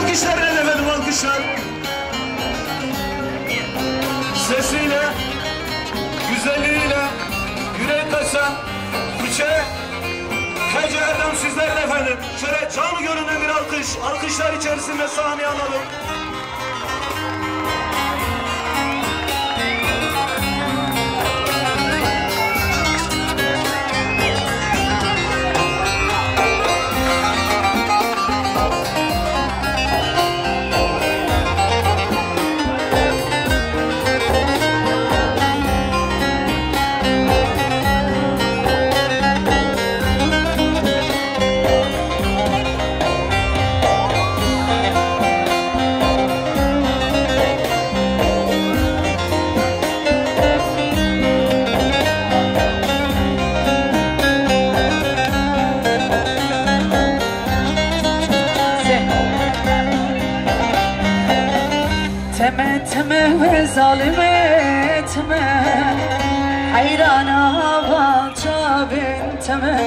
Alkışlar efendim, alkışlar. Sesiyle, güzelliğiyle yürek açan Küçe Hacı Erdem sizlerle efendim. Şöyle canlı görünen bir alkış, alkışlar içerisinde sahneye alalım. Teme teme ve zalim etme, hayrana balca benteme.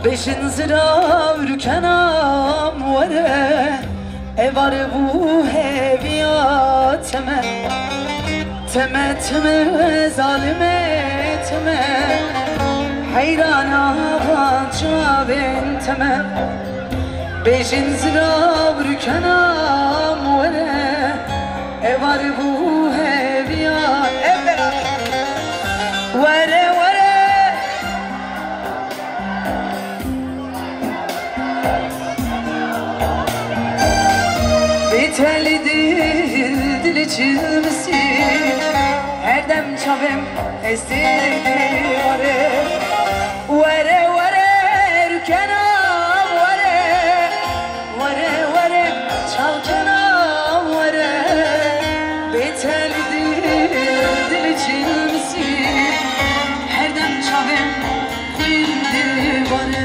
Beşin zira ürkenam vare, evar bu heviyateme. Teme teme ve zalim etme, hayrana balca benteme. Beşin zira ürkenam vare, evar bu heviyat. Hep beraber. Vare vare. Bitelidir dili çizmesi, her dem çavem estirdi vare. Vare vare rükenam vare. Vare vare çalkenam vare. Bitelidir dili çizmesi, her dem çavem koyuldu vare.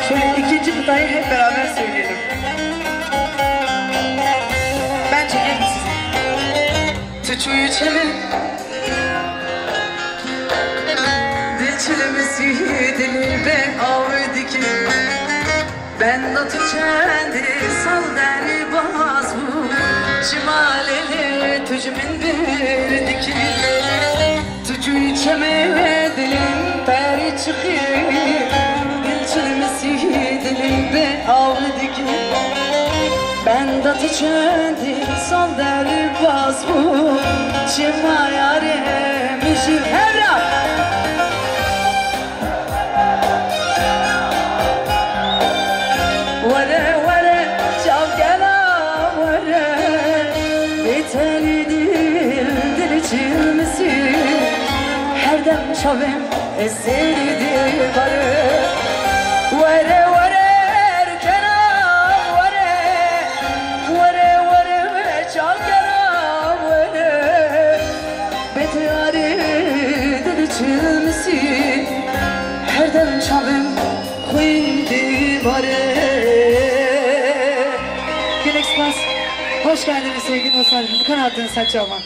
Şöyle ikinci kıtayı hep beraber söyleyelim. Ben çekeyim sizi. Tüçüyü çelim, dil çilemesi dili ben avdikim. Ben de tüçendi sal deri baz bu, şimaleli tücümün bir dikim. Tüçüyü çeme ve dilim peri çıkıyor, dilimde avladık. Ben de tüçendi sal deri baz bu, çima yaremişim hevra. Vare vare çavgela vare, bitelidir dili çilmesi, her dem çavem esirdi vare. Vare vare rükenam vare. Vare vare çalkenam vare. Betiyari dili çilmesi, her dem çavem koyuldu vare. Gülexpress, hoş geldiniz sevgili dostlar. Bu kanattınız saçma.